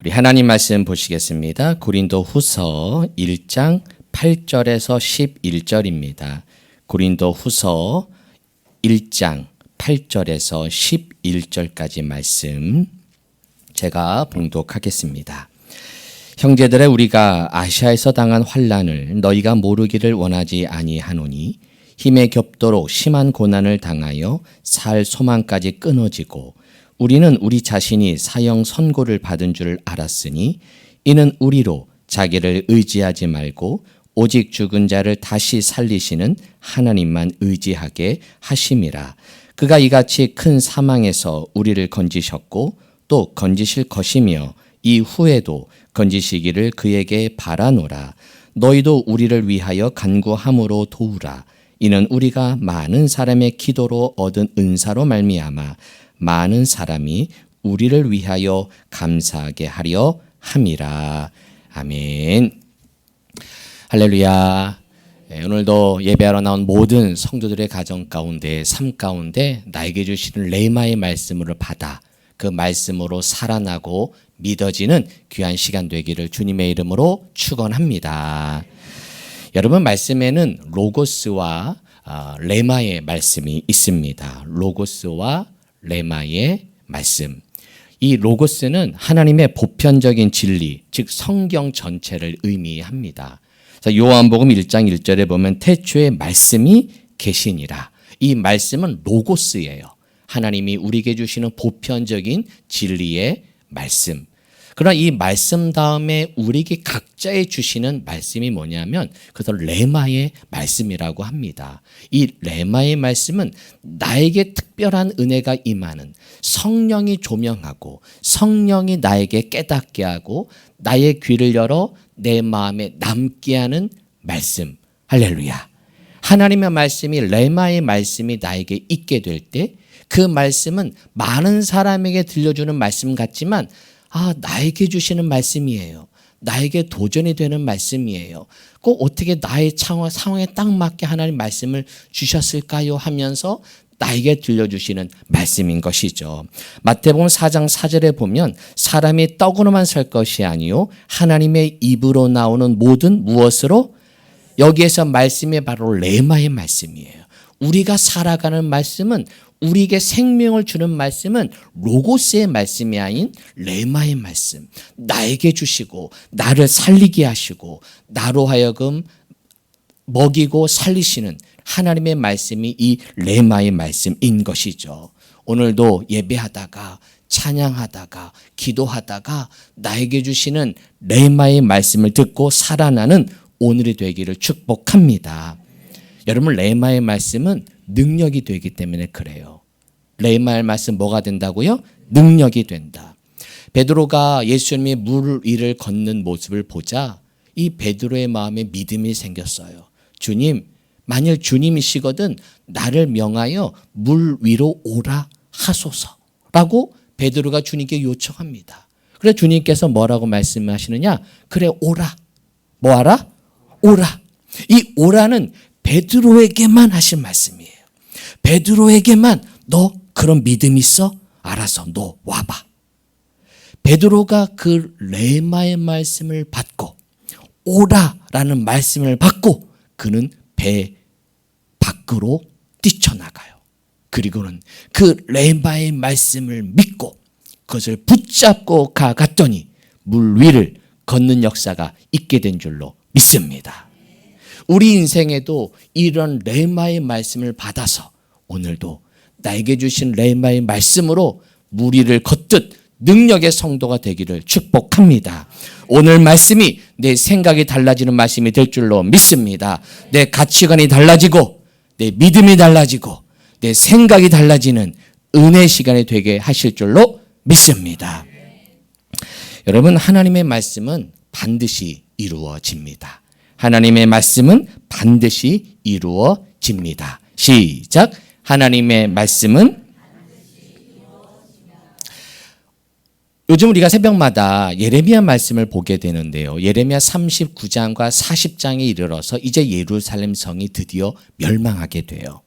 우리 하나님 말씀 보시겠습니다. 고린도후서 1장 8절에서 11절입니다. 고린도후서 1장 8절에서 11절까지 말씀 제가 봉독하겠습니다. 형제들아, 우리가 아시아에서 당한 환난을 너희가 모르기를 원하지 아니하노니 힘의 겹도로 심한 고난을 당하여 살 소망까지 끊어지고 우리는 우리 자신이 사형 선고를 받은 줄 알았으니 이는 우리로 자기를 의지하지 말고 오직 죽은 자를 다시 살리시는 하나님만 의지하게 하심이라. 그가 이같이 큰 사망에서 우리를 건지셨고 또 건지실 것이며 이후에도 건지시기를 그에게 바라노라. 너희도 우리를 위하여 간구함으로 도우라. 이는 우리가 많은 사람의 기도로 얻은 은사로 말미암아 많은 사람이 우리를 위하여 감사하게 하려 함이라. 아멘. 할렐루야. 오늘도 예배하러 나온 모든 성도들의 가정 가운데, 삶 가운데 나에게 주시는 레마의 말씀을 받아 그 말씀으로 살아나고 믿어지는 귀한 시간 되기를 주님의 이름으로 축원합니다. 여러분, 말씀에는 로고스와 레마의 말씀이 있습니다. 로고스와 레마의 말씀. 이 로고스는 하나님의 보편적인 진리, 즉 성경 전체를 의미합니다. 요한복음 1장 1절에 보면 태초에 말씀이 계시니라. 이 말씀은 로고스예요. 하나님이 우리에게 주시는 보편적인 진리의 말씀. 그러나 이 말씀 다음에 우리에게 각자에 주시는 말씀이 뭐냐면 그것을 레마의 말씀이라고 합니다. 이 레마의 말씀은 나에게 특별한 은혜가 임하는, 성령이 조명하고 성령이 나에게 깨닫게 하고 나의 귀를 열어 내 마음에 남게 하는 말씀. 할렐루야. 하나님의 말씀이, 레마의 말씀이 나에게 있게 될 때 그 말씀은 많은 사람에게 들려주는 말씀 같지만 나에게 주시는 말씀이에요. 나에게 도전이 되는 말씀이에요. 꼭 어떻게 나의 상황에 딱 맞게 하나님 말씀을 주셨을까요? 하면서 나에게 들려주시는 말씀인 것이죠. 마태복음 4장 4절에 보면 사람이 떡으로만 살 것이 아니요 하나님의 입으로 나오는 모든 무엇으로? 여기에서 말씀이 바로 레마의 말씀이에요. 우리가 살아가는 말씀은, 우리에게 생명을 주는 말씀은 로고스의 말씀이 아닌 레마의 말씀. 나에게 주시고 나를 살리게 하시고 나로 하여금 먹이고 살리시는 하나님의 말씀이 이 레마의 말씀인 것이죠. 오늘도 예배하다가 찬양하다가 기도하다가 나에게 주시는 레마의 말씀을 듣고 살아나는 오늘이 되기를 축복합니다. 여러분, 레마의 말씀은 능력이 되기 때문에 그래요. 레마의 말씀 뭐가 된다고요? 능력이 된다. 베드로가 예수님이 물 위를 걷는 모습을 보자 이 베드로의 마음에 믿음이 생겼어요. 주님, 만일 주님이시거든 나를 명하여 물 위로 오라 하소서라고 베드로가 주님께 요청합니다. 그래 주님께서 뭐라고 말씀하시느냐? 그래 오라. 뭐하라? 오라. 이 오라는 베드로에게만 하신 말씀이에요. 베드로에게만 너 그런 믿음 있어? 알아서 너 와봐. 베드로가 그 레마의 말씀을 받고 오라라는 말씀을 받고 그는 배 밖으로 뛰쳐나가요. 그리고는 그 레마의 말씀을 믿고 그것을 붙잡고 갔더니 물 위를 걷는 역사가 있게 된 줄로 믿습니다. 우리 인생에도 이런 레마의 말씀을 받아서 오늘도 나에게 주신 레마의 말씀으로 물 위를 걷듯 능력의 성도가 되기를 축복합니다. 오늘 말씀이 내 생각이 달라지는 말씀이 될 줄로 믿습니다. 내 가치관이 달라지고 내 믿음이 달라지고 내 생각이 달라지는 은혜 시간이 되게 하실 줄로 믿습니다. 여러분, 하나님의 말씀은 반드시 이루어집니다. 하나님의 말씀은 반드시 이루어집니다. 시작. 하나님의 말씀은 요즘 우리가 새벽마다 예레미야 말씀을 보게 되는데요. 예레미야 39장과 40장에 이르러서 이제 예루살렘 성이 드디어 멸망하게 돼요.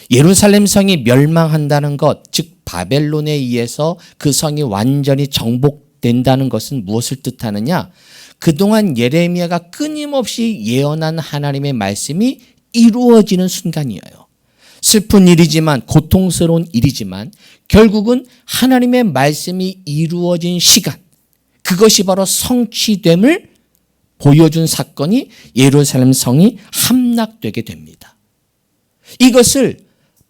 예루살렘 성이 멸망한다는 것, 즉 바벨론에 의해서 그 성이 완전히 정복 기록된다는 것은 무엇을 뜻하느냐? 그동안 예레미야가 끊임없이 예언한 하나님의 말씀이 이루어지는 순간이에요. 슬픈 일이지만, 고통스러운 일이지만 결국은 하나님의 말씀이 이루어진 시간, 그것이 바로 성취됨을 보여준 사건이 예루살렘 성이 함락되게 됩니다. 이것을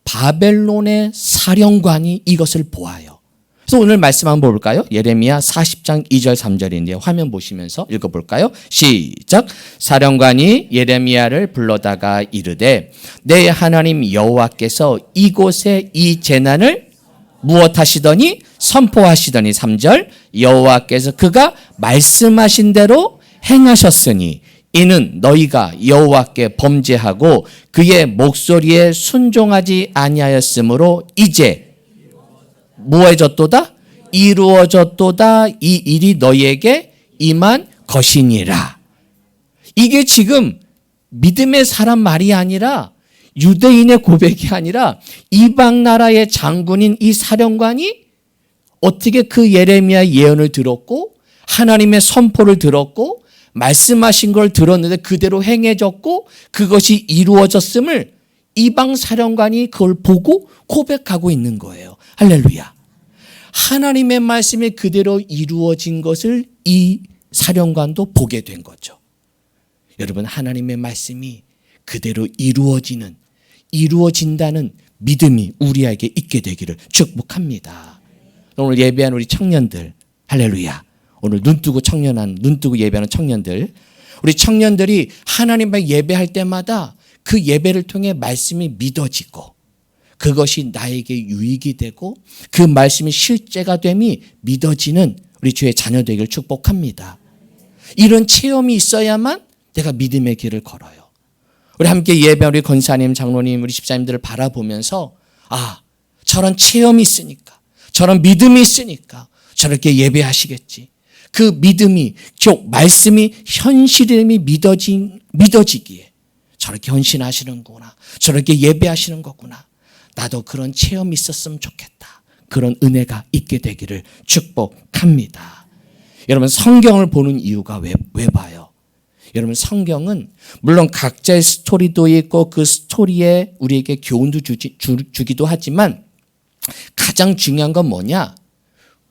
바벨론의 사령관이 이것을 보아요. 그래서 오늘 말씀 한번 볼까요? 예레미야 40장 2절 3절인데요. 화면 보시면서 읽어볼까요? 시작. 사령관이 예레미야를 불러다가 이르되 내 하나님 여호와께서 이곳에 이 재난을 무엇하시더니 선포하시더니 3절 여호와께서 그가 말씀하신 대로 행하셨으니 이는 너희가 여호와께 범죄하고 그의 목소리에 순종하지 아니하였으므로 이제 무해졌도다 이루어졌도다 이 일이 너희에게 임한 것이니라. 이게 지금 믿음의 사람 말이 아니라 유대인의 고백이 아니라 이방 나라의 장군인 이 사령관이 어떻게 그 예레미야 예언을 들었고 하나님의 선포를 들었고 말씀하신 걸 들었는데 그대로 행해졌고 그것이 이루어졌음을 이방 사령관이 그걸 보고 고백하고 있는 거예요. 할렐루야. 하나님의 말씀이 그대로 이루어진 것을 이 사령관도 보게 된 거죠. 여러분, 하나님의 말씀이 그대로 이루어진다는 믿음이 우리에게 있게 되기를 축복합니다. 오늘 예배한 우리 청년들, 할렐루야. 오늘 눈 뜨고 예배하는 청년들, 우리 청년들이 하나님 앞에 예배할 때마다 그 예배를 통해 말씀이 믿어지고 그것이 나에게 유익이 되고 그 말씀이 실제가 됨이 믿어지는 우리 주의 자녀 되기를 축복합니다. 이런 체험이 있어야만 내가 믿음의 길을 걸어요. 우리 함께 예배한 우리 권사님, 장로님, 우리 집사님들을 바라보면서 저런 체험이 있으니까, 저런 믿음이 있으니까 저렇게 예배하시겠지. 그 믿음이, 말씀이 현실임이 믿어지기에 저렇게 헌신하시는구나. 저렇게 예배하시는 거구나. 나도 그런 체험이 있었으면 좋겠다. 그런 은혜가 있게 되기를 축복합니다. 여러분, 성경을 보는 이유가 왜 봐요? 여러분, 성경은 물론 각자의 스토리도 있고 그 스토리에 우리에게 교훈도 주기도 하지만 가장 중요한 건 뭐냐?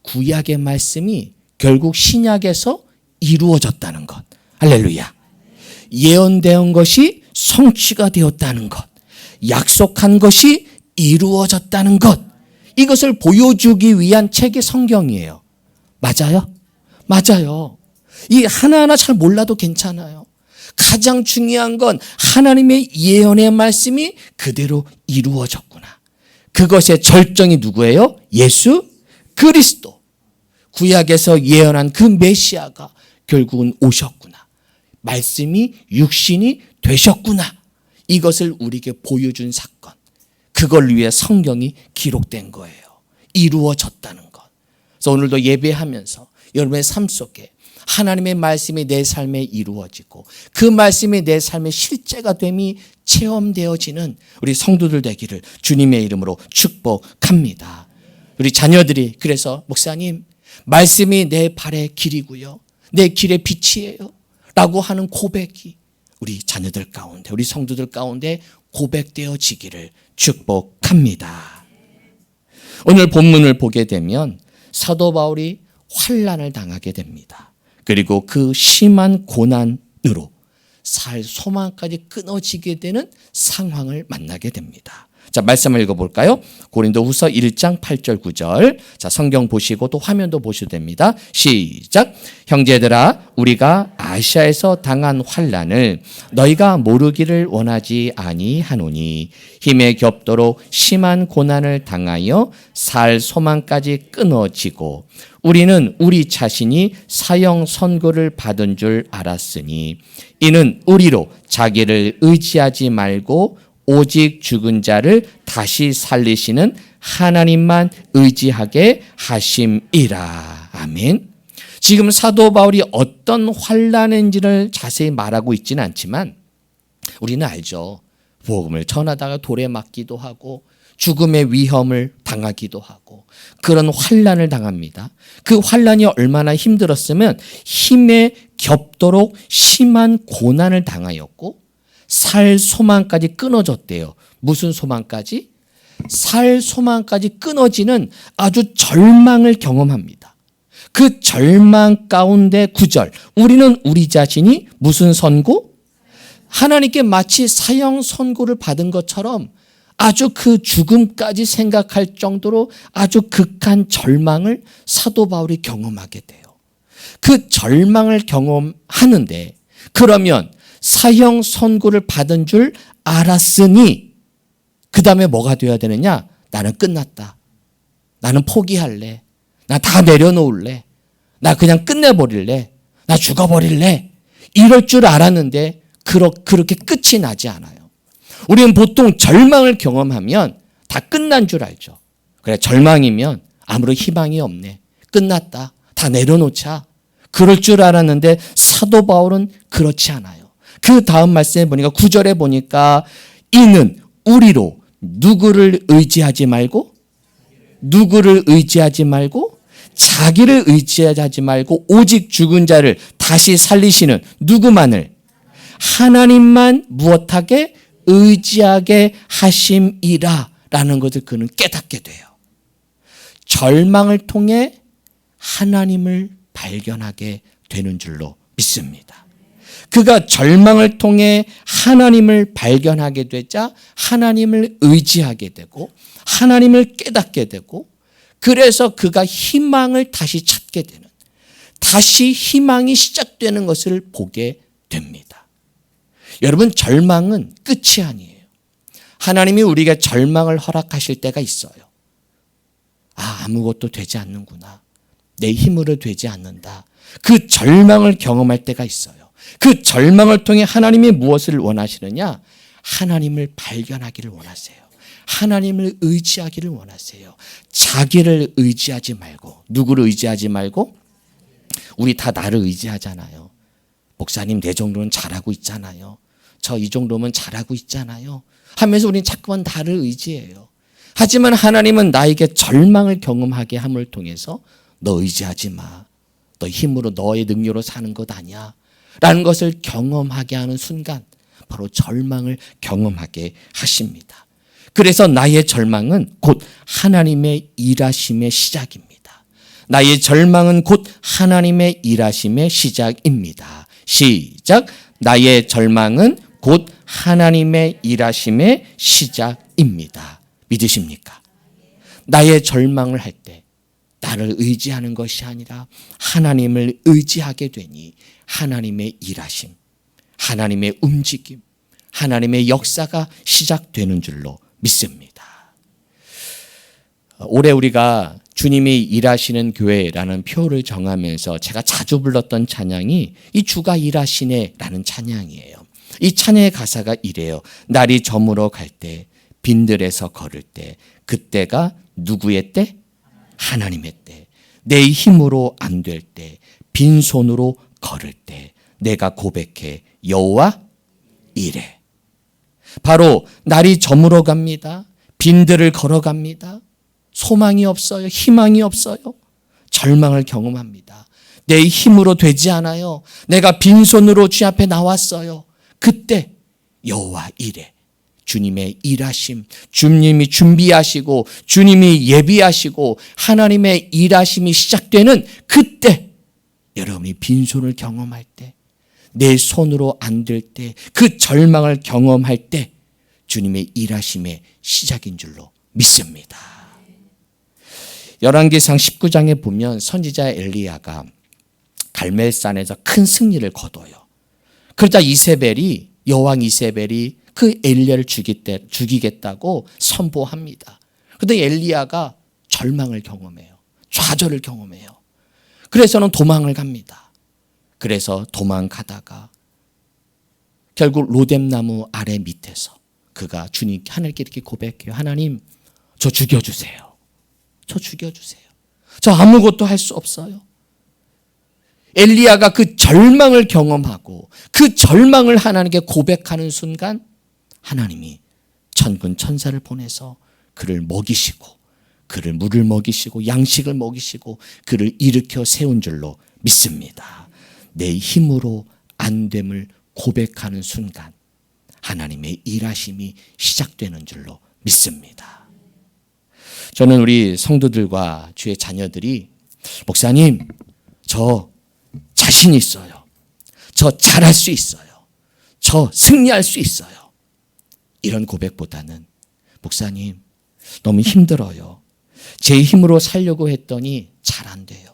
구약의 말씀이 결국 신약에서 이루어졌다는 것. 할렐루야. 예언되었던 것이 성취가 되었다는 것. 약속한 것이 이루어졌다는 것. 이것을 보여주기 위한 책이 성경이에요. 맞아요? 맞아요. 이 하나하나 잘 몰라도 괜찮아요. 가장 중요한 건 하나님의 예언의 말씀이 그대로 이루어졌구나. 그것의 절정이 누구예요? 예수 그리스도. 구약에서 예언한 그 메시아가 결국은 오셨구나. 말씀이 육신이 되셨구나. 이것을 우리에게 보여준 사건. 그걸 위해 성경이 기록된 거예요. 이루어졌다는 것. 그래서 오늘도 예배하면서 여러분의 삶 속에 하나님의 말씀이 내 삶에 이루어지고 그 말씀이 내 삶의 실제가 됨이 체험되어지는 우리 성도들 되기를 주님의 이름으로 축복합니다. 우리 자녀들이 그래서 목사님, 말씀이 내 발의 길이고요. 내 길의 빛이에요. 라고 하는 고백이 우리 자녀들 가운데, 우리 성도들 가운데 고백되어지기를 축복합니다. 오늘 본문을 보게 되면 사도 바울이 환난을 당하게 됩니다. 그리고 그 심한 고난으로 살 소망까지 끊어지게 되는 상황을 만나게 됩니다. 자, 말씀을 읽어볼까요? 고린도후서 1장 8절 9절. 자, 성경 보시고 또 화면도 보셔도 됩니다. 시작. 형제들아, 우리가 아시아에서 당한 환난을 너희가 모르기를 원하지 아니하노니 힘에 겹도록 심한 고난을 당하여 살 소망까지 끊어지고 우리는 우리 자신이 사형 선고를 받은 줄 알았으니 이는 우리로 자기를 의지하지 말고 오직 죽은 자를 다시 살리시는 하나님만 의지하게 하심이라. 아멘. 지금 사도 바울이 어떤 환난인지를 자세히 말하고 있지는 않지만 우리는 알죠. 복음을 전하다가 돌에 맞기도 하고 죽음의 위험을 당하기도 하고 그런 환난을 당합니다. 그 환난이 얼마나 힘들었으면 힘에 겹도록 심한 고난을 당하였고 살 소망까지 끊어졌대요. 무슨 소망까지? 살 소망까지 끊어지는 아주 절망을 경험합니다. 그 절망 가운데 9절, 우리는 우리 자신이 무슨 선고? 하나님께 마치 사형 선고를 받은 것처럼 아주 그 죽음까지 생각할 정도로 아주 극한 절망을 사도 바울이 경험하게 돼요. 그 절망을 경험하는데 그러면 사형 선고를 받은 줄 알았으니 그 다음에 뭐가 되어야 되느냐? 나는 끝났다. 나는 포기할래. 나 다 내려놓을래. 나 그냥 끝내버릴래. 나 죽어버릴래. 이럴 줄 알았는데 그렇게 끝이 나지 않아요. 우리는 보통 절망을 경험하면 다 끝난 줄 알죠. 그래, 절망이면 아무런 희망이 없네. 끝났다. 다 내려놓자. 그럴 줄 알았는데 사도 바울은 그렇지 않아요. 그 다음 말씀에 보니까 9절에 보니까 이는 우리로 누구를 의지하지 말고 자기를 의지하지 말고 오직 죽은 자를 다시 살리시는 누구만을 하나님만 무엇하게 의지하게 하심이라 라는 것을 그는 깨닫게 돼요. 절망을 통해 하나님을 발견하게 되는 줄로 믿습니다. 그가 절망을 통해 하나님을 발견하게 되자 하나님을 의지하게 되고 하나님을 깨닫게 되고 그래서 그가 희망을 다시 찾게 되는, 다시 희망이 시작되는 것을 보게 됩니다. 여러분, 절망은 끝이 아니에요. 하나님이 우리에게 절망을 허락하실 때가 있어요. 아무것도 되지 않는구나. 내 힘으로 되지 않는다. 그 절망을 경험할 때가 있어요. 그 절망을 통해 하나님이 무엇을 원하시느냐? 하나님을 발견하기를 원하세요. 하나님을 의지하기를 원하세요. 자기를 의지하지 말고, 누구를 의지하지 말고? 우리 다 나를 의지하잖아요. 목사님, 내 정도는 잘하고 있잖아요. 저 이 정도면 잘하고 있잖아요. 하면서 우리는 자꾸만 나를 의지해요. 하지만 하나님은 나에게 절망을 경험하게 함을 통해서 너 의지하지 마. 너 힘으로 너의 능력으로 사는 것 아니야. 라는 것을 경험하게 하는 순간 바로 절망을 경험하게 하십니다. 그래서 나의 절망은 곧 하나님의 일하심의 시작입니다. 나의 절망은 곧 하나님의 일하심의 시작입니다. 시작. 나의 절망은 곧 하나님의 일하심의 시작입니다. 믿으십니까? 나의 절망을 할 때 나를 의지하는 것이 아니라 하나님을 의지하게 되니 하나님의 일하심, 하나님의 움직임, 하나님의 역사가 시작되는 줄로 믿습니다. 올해 우리가 주님이 일하시는 교회라는 표를 정하면서 제가 자주 불렀던 찬양이 이 주가 일하시네라는 찬양이에요. 이 찬양의 가사가 이래요. 날이 저물어 갈 때, 빈들에서 걸을 때, 그때가 누구의 때? 하나님의 때. 내 힘으로 안 될 때, 빈손으로 걸을 때 내가 고백해 여호와 이래. 바로 날이 저물어 갑니다. 빈들을 걸어갑니다. 소망이 없어요. 희망이 없어요. 절망을 경험합니다. 내 힘으로 되지 않아요. 내가 빈손으로 주 앞에 나왔어요. 그때 여호와 이래. 주님의 일하심, 주님이 준비하시고 주님이 예비하시고 하나님의 일하심이 시작되는 그때 여러분이 빈손을 경험할 때, 내 손으로 안 될 때, 그 절망을 경험할 때 주님의 일하심의 시작인 줄로 믿습니다. 열왕기상 19장에 보면 선지자 엘리야가 갈멜산에서 큰 승리를 거둬요. 그러자 이세벨이, 여왕 이세벨이 그 엘리야를 죽이겠다고 선포합니다. 그런데 엘리야가 절망을 경험해요. 좌절을 경험해요. 그래서는 도망을 갑니다. 그래서 도망가다가 결국 로뎀나무 아래 밑에서 그가 주님 하늘께 이렇게 고백해요. 하나님, 저 죽여주세요. 저 죽여주세요. 저 아무것도 할 수 없어요. 엘리야가 그 절망을 경험하고 그 절망을 하나님께 고백하는 순간 하나님이 천군 천사를 보내서 그를 먹이시고 그를 물을 먹이시고 양식을 먹이시고 그를 일으켜 세운 줄로 믿습니다. 내 힘으로 안 됨을 고백하는 순간 하나님의 일하심이 시작되는 줄로 믿습니다. 저는 우리 성도들과 주의 자녀들이 목사님, 저 자신 있어요. 저 잘할 수 있어요. 저 승리할 수 있어요. 이런 고백보다는 목사님, 너무 힘들어요. 제 힘으로 살려고 했더니 잘 안 돼요.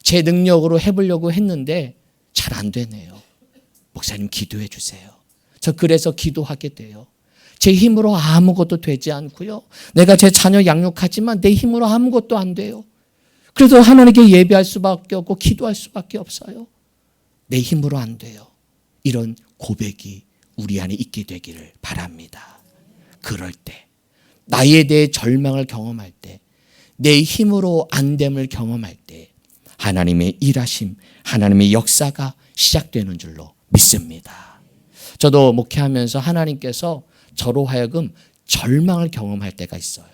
제 능력으로 해보려고 했는데 잘 안 되네요. 목사님 기도해 주세요. 저 그래서 기도하게 돼요. 제 힘으로 아무것도 되지 않고요. 내가 제 자녀 양육하지만 내 힘으로 아무것도 안 돼요. 그래서 하나님께 예배할 수밖에 없고 기도할 수밖에 없어요. 내 힘으로 안 돼요. 이런 고백이 우리 안에 있게 되기를 바랍니다. 그럴 때 나에 대해 절망을 경험할 때 내 힘으로 안 됨을 경험할 때 하나님의 일하심, 하나님의 역사가 시작되는 줄로 믿습니다. 저도 목회하면서 하나님께서 저로 하여금 절망을 경험할 때가 있어요.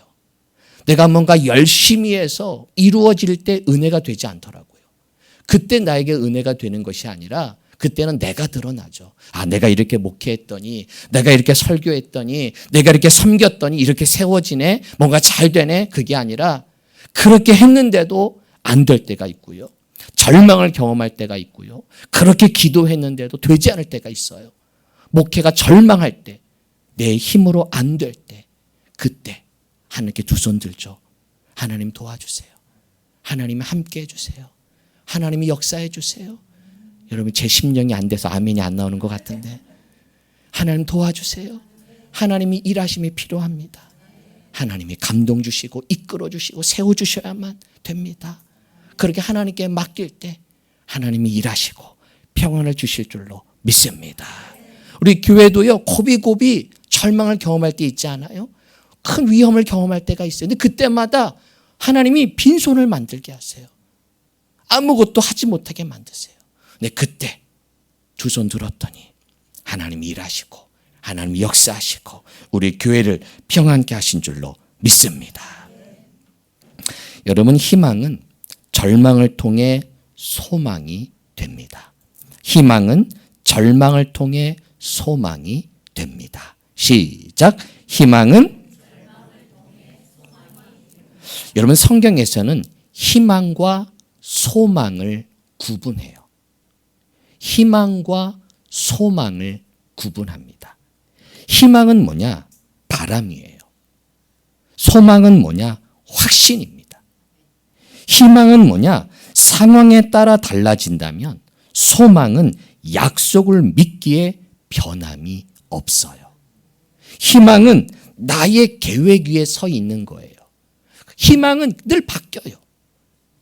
내가 뭔가 열심히 해서 이루어질 때 은혜가 되지 않더라고요. 그때 나에게 은혜가 되는 것이 아니라 그때는 내가 드러나죠. 아, 내가 이렇게 목회했더니, 내가 이렇게 설교했더니, 내가 이렇게 섬겼더니 이렇게 세워지네, 뭔가 잘 되네. 그게 아니라 그렇게 했는데도 안 될 때가 있고요. 절망을 경험할 때가 있고요. 그렇게 기도했는데도 되지 않을 때가 있어요. 목회가 절망할 때, 내 힘으로 안 될 때, 그때 하나님께 두 손 들죠. 하나님 도와주세요. 하나님 함께 해주세요. 하나님이 역사해 주세요. 여러분 제 심령이 안 돼서 아멘이 안 나오는 것 같은데 하나님 도와주세요. 하나님이 일하심이 필요합니다. 하나님이 감동 주시고 이끌어 주시고 세워 주셔야만 됩니다. 그렇게 하나님께 맡길 때 하나님이 일하시고 평안을 주실 줄로 믿습니다. 우리 교회도요, 고비고비 절망을 경험할 때 있지 않아요? 큰 위험을 경험할 때가 있어요. 근데 그때마다 하나님이 빈손을 만들게 하세요. 아무것도 하지 못하게 만드세요. 근데 그때 두 손 들었더니 하나님이 일하시고 하나님이 역사하시고 우리 교회를 평안케 하신 줄로 믿습니다. 여러분, 희망은 절망을 통해 소망이 됩니다. 희망은 절망을 통해 소망이 됩니다. 시작. 희망은 여러분 성경에서는 희망과 소망을 구분해요. 희망과 소망을 구분합니다. 희망은 뭐냐? 바람이에요. 소망은 뭐냐? 확신입니다. 희망은 뭐냐? 상황에 따라 달라진다면 소망은 약속을 믿기에 변함이 없어요. 희망은 나의 계획 위에 서 있는 거예요. 희망은 늘 바뀌어요.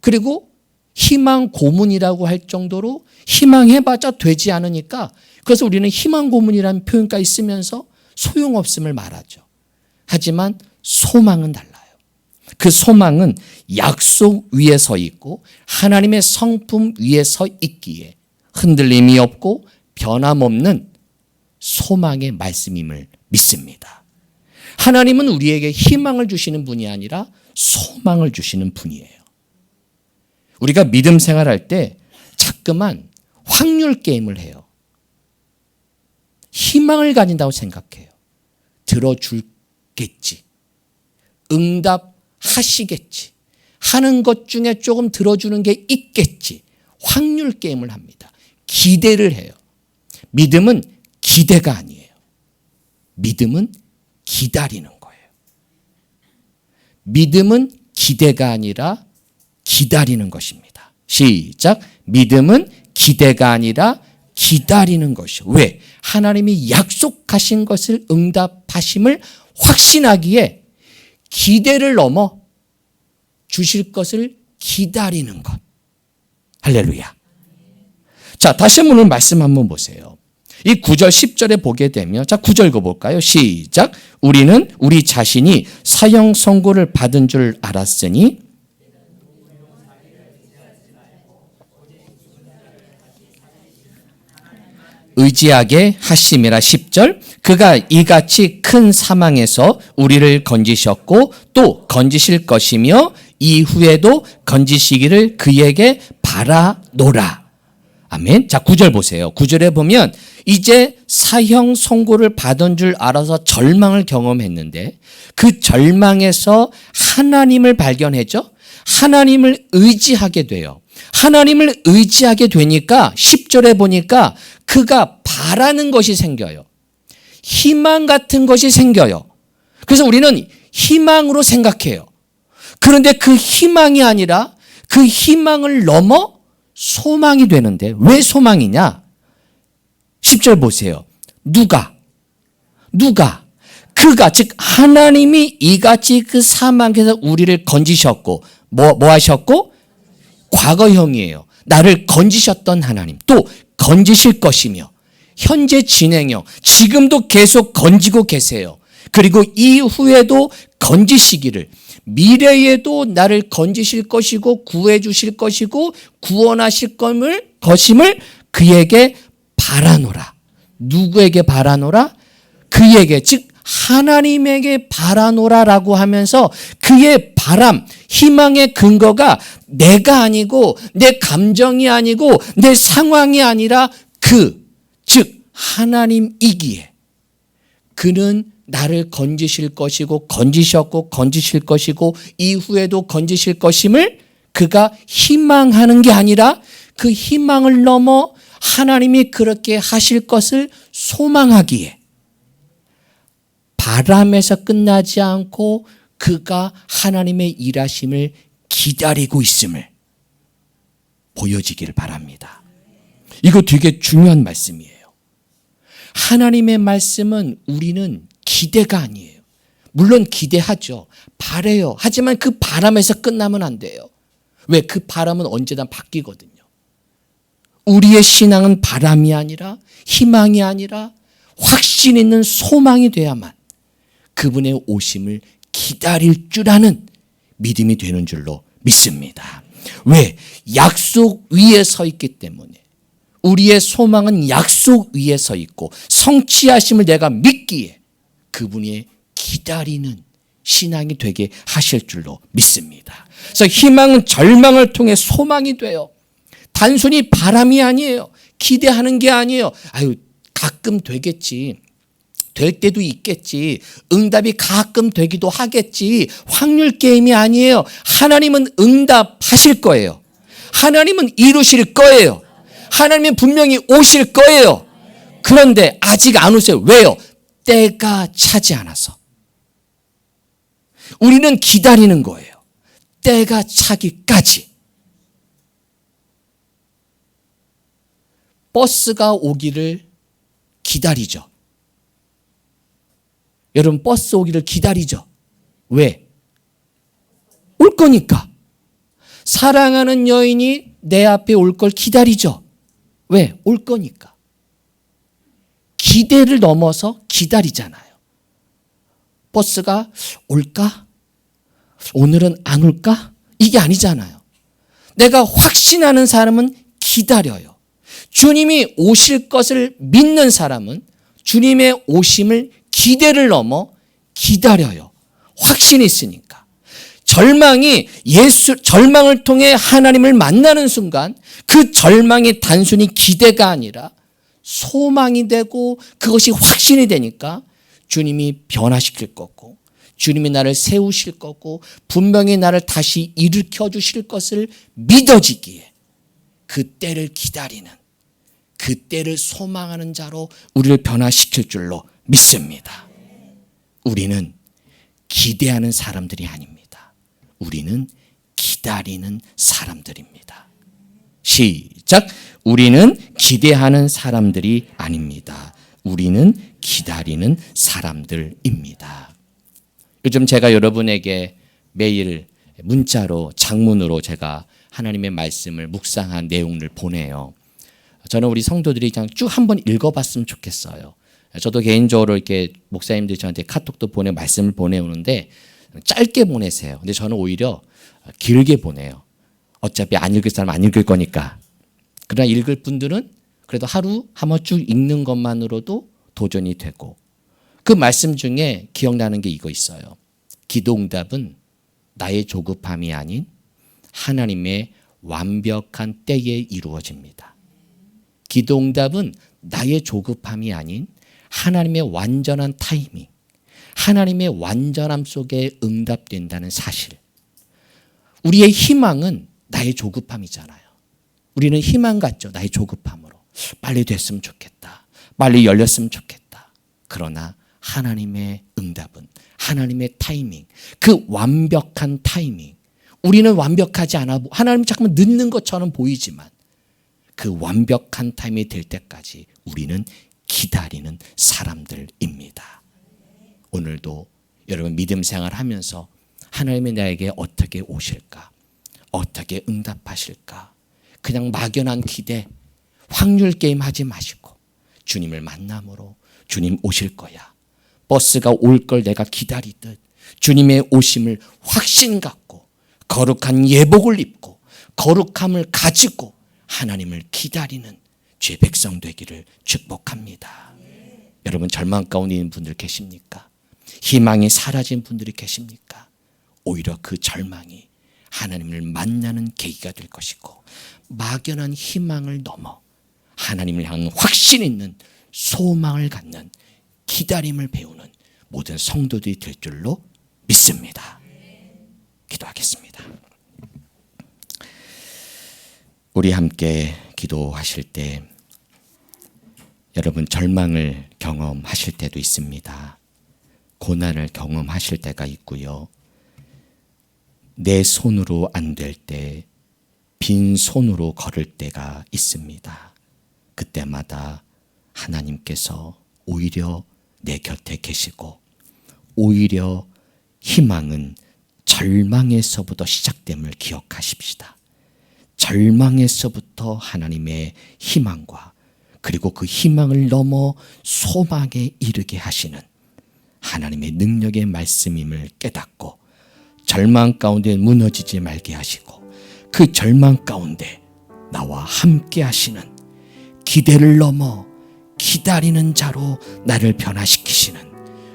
그리고 희망 고문이라고 할 정도로 희망해봤자 되지 않으니까 그래서 우리는 희망 고문이라는 표현까지 쓰면서 소용없음을 말하죠. 하지만 소망은 달라요. 그 소망은 약속 위에 서 있고 하나님의 성품 위에 서 있기에 흔들림이 없고 변함없는 소망의 말씀임을 믿습니다. 하나님은 우리에게 희망을 주시는 분이 아니라 소망을 주시는 분이에요. 우리가 믿음 생활할 때 자꾸만 확률 게임을 해요. 희망을 가진다고 생각해요. 들어주겠지. 응답하시겠지. 하는 것 중에 조금 들어주는 게 있겠지. 확률 게임을 합니다. 기대를 해요. 믿음은 기대가 아니에요. 믿음은 기다리는 거예요. 믿음은 기대가 아니라 기다리는 것입니다. 시작. 믿음은 기대가 아니라 기다리는 것이요. 왜? 하나님이 약속하신 것을 응답하심을 확신하기에 기대를 넘어 주실 것을 기다리는 것. 할렐루야. 자, 다시 한번 오늘 말씀 한번 보세요. 이 9절 10절에 보게 되면 자 9절 읽어볼까요? 시작. 우리는 우리 자신이 사형 선고를 받은 줄 알았으니 의지하게 하심이라. 10절. 그가 이같이 큰 사망에서 우리를 건지셨고 또 건지실 것이며 이후에도 건지시기를 그에게 바라노라. 아멘. 자, 9절 보세요. 9절에 보면 이제 사형 선고를 받은 줄 알아서 절망을 경험했는데 그 절망에서 하나님을 발견했죠. 하나님을 의지하게 돼요. 하나님을 의지하게 되니까 10절에 보니까 그가 바라는 것이 생겨요. 희망 같은 것이 생겨요. 그래서 우리는 희망으로 생각해요. 그런데 그 희망이 아니라 그 희망을 넘어 소망이 되는데 왜 소망이냐? 10절 보세요. 누가? 그가 즉 하나님이 이같이 그 사망에서 우리를 건지셨고 뭐 하셨고? 과거형이에요. 나를 건지셨던 하나님 또 건지실 것이며 현재 진행형 지금도 계속 건지고 계세요. 그리고 이후에도 건지시기를 미래에도 나를 건지실 것이고 구해 주실 것이고 구원하실 것임을 그에게 바라노라. 누구에게 바라노라? 그에게 즉 하나님에게 바라노라라고 하면서 그의 바람, 희망의 근거가 내가 아니고 내 감정이 아니고 내 상황이 아니라 즉 하나님이기에 그는 나를 건지실 것이고 건지셨고 건지실 것이고 이후에도 건지실 것임을 그가 희망하는 게 아니라 그 희망을 넘어 하나님이 그렇게 하실 것을 소망하기에 바람에서 끝나지 않고 그가 하나님의 일하심을 기다리고 있음을 보여지기를 바랍니다. 이거 되게 중요한 말씀이에요. 하나님의 말씀은 우리는 기대가 아니에요. 물론 기대하죠. 바래요. 하지만 그 바람에서 끝나면 안 돼요. 왜? 그 바람은 언제나 바뀌거든요. 우리의 신앙은 바람이 아니라 희망이 아니라 확신 있는 소망이 돼야만 그분의 오심을 기다릴 줄 아는 믿음이 되는 줄로 믿습니다. 왜? 약속 위에 서 있기 때문에. 우리의 소망은 약속 위에 서 있고 성취하심을 내가 믿기에 그분이 기다리는 신앙이 되게 하실 줄로 믿습니다. 그래서 희망은 절망을 통해 소망이 돼요. 단순히 바람이 아니에요. 기대하는 게 아니에요. 가끔 되겠지. 될 때도 있겠지. 응답이 가끔 되기도 하겠지. 확률 게임이 아니에요. 하나님은 응답하실 거예요. 하나님은 이루실 거예요. 하나님은 분명히 오실 거예요. 그런데 아직 안 오세요. 왜요? 때가 차지 않아서. 우리는 기다리는 거예요. 때가 차기까지. 버스가 오기를 기다리죠. 여러분 버스 오기를 기다리죠. 왜? 올 거니까. 사랑하는 여인이 내 앞에 올 걸 기다리죠. 왜? 올 거니까. 기대를 넘어서 기다리잖아요. 버스가 올까? 오늘은 안 올까? 이게 아니잖아요. 내가 확신하는 사람은 기다려요. 주님이 오실 것을 믿는 사람은 주님의 오심을 기대를 넘어 기다려요. 확신이 있으니까. 절망을 통해 하나님을 만나는 순간 그 절망이 단순히 기대가 아니라 소망이 되고 그것이 확신이 되니까 주님이 변화시킬 거고 주님이 나를 세우실 거고 분명히 나를 다시 일으켜 주실 것을 믿어지기에 그 때를 기다리는 그 때를 소망하는 자로 우리를 변화시킬 줄로 믿습니다. 우리는 기대하는 사람들이 아닙니다. 우리는 기다리는 사람들입니다. 시작. 우리는 기대하는 사람들이 아닙니다. 우리는 기다리는 사람들입니다. 요즘 제가 여러분에게 매일 문자로 장문으로 제가 하나님의 말씀을 묵상한 내용을 보내요. 저는 우리 성도들이 그냥 쭉 한번 읽어봤으면 좋겠어요. 저도 개인적으로 이렇게 목사님들이 저한테 카톡도 말씀을 보내오는데 짧게 보내세요. 근데 저는 오히려 길게 보내요. 어차피 안 읽을 사람 안 읽을 거니까. 그러나 읽을 분들은 그래도 하루 한번 쭉 읽는 것만으로도 도전이 되고, 그 말씀 중에 기억나는 게 이거 있어요. 기도응답은 나의 조급함이 아닌 하나님의 완벽한 때에 이루어집니다. 기도응답은 나의 조급함이 아닌 하나님의 완전한 타이밍, 하나님의 완전함 속에 응답된다는 사실. 우리의 희망은 나의 조급함이잖아요. 우리는 희망 갖죠. 나의 조급함으로. 빨리 됐으면 좋겠다. 빨리 열렸으면 좋겠다. 그러나 하나님의 응답은 하나님의 타이밍, 그 완벽한 타이밍. 우리는 완벽하지 않아, 하나님 자꾸만 늦는 것처럼 보이지만 그 완벽한 타이밍이 될 때까지 우리는 기다리는 사람들입니다. 오늘도 여러분 믿음 생활하면서 하나님이 나에게 어떻게 오실까? 어떻게 응답하실까? 그냥 막연한 기대, 확률 게임 하지 마시고 주님을 만남으로 주님 오실 거야. 버스가 올 걸 내가 기다리듯 주님의 오심을 확신 갖고 거룩한 예복을 입고 거룩함을 가지고 하나님을 기다리는 주의 백성 되기를 축복합니다. 여러분 절망 가운데 있는 분들 계십니까? 희망이 사라진 분들이 계십니까? 오히려 그 절망이 하나님을 만나는 계기가 될 것이고 막연한 희망을 넘어 하나님을 향한 확신 있는 소망을 갖는 기다림을 배우는 모든 성도들이 될 줄로 믿습니다. 기도하겠습니다. 우리 함께 기도하실 때 여러분 절망을 경험하실 때도 있습니다. 고난을 경험하실 때가 있고요. 내 손으로 안 될 때 빈손으로 걸을 때가 있습니다. 그때마다 하나님께서 오히려 내 곁에 계시고 오히려 희망은 절망에서부터 시작됨을 기억하십시다. 절망에서부터 하나님의 희망과 그리고 그 희망을 넘어 소망에 이르게 하시는 하나님의 능력의 말씀임을 깨닫고 절망 가운데 무너지지 말게 하시고 그 절망 가운데 나와 함께 하시는 기대를 넘어 기다리는 자로 나를 변화시키시는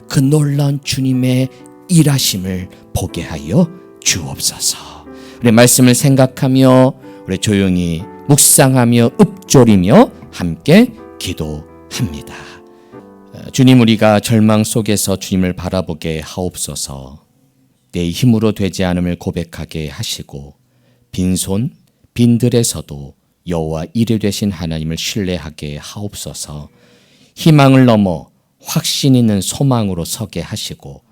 그 놀라운 주님의 일하심을 보게 하여 주옵소서. 우리 말씀을 생각하며 우리 조용히 묵상하며 읊조리며 함께 기도합니다. 주님, 우리가 절망 속에서 주님을 바라보게 하옵소서. 내 힘으로 되지 않음을 고백하게 하시고 빈손 빈들에서도 여호와 이레 되신 하나님을 신뢰하게 하옵소서. 희망을 넘어 확신 있는 소망으로 서게 하시고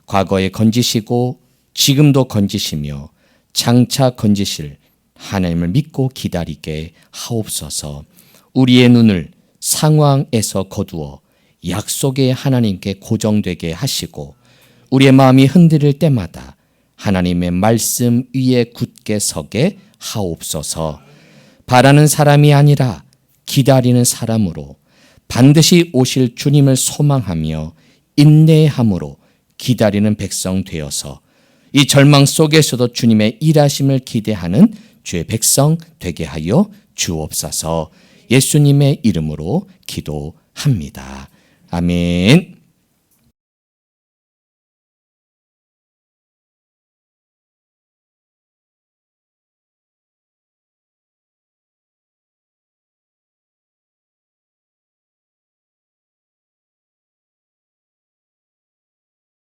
과거에 건지시고 지금도 건지시며 장차 건지실 하나님을 믿고 기다리게 하옵소서. 우리의 눈을 상황에서 거두어 약속의 하나님께 고정되게 하시고 우리의 마음이 흔들릴 때마다 하나님의 말씀 위에 굳게 서게 하옵소서. 바라는 사람이 아니라 기다리는 사람으로 반드시 오실 주님을 소망하며 인내함으로 기다리는 백성 되어서 이 절망 속에서도 주님의 일하심을 기대하는 주의 백성 되게 하여 주옵소서. 예수님의 이름으로 기도합니다. 아멘.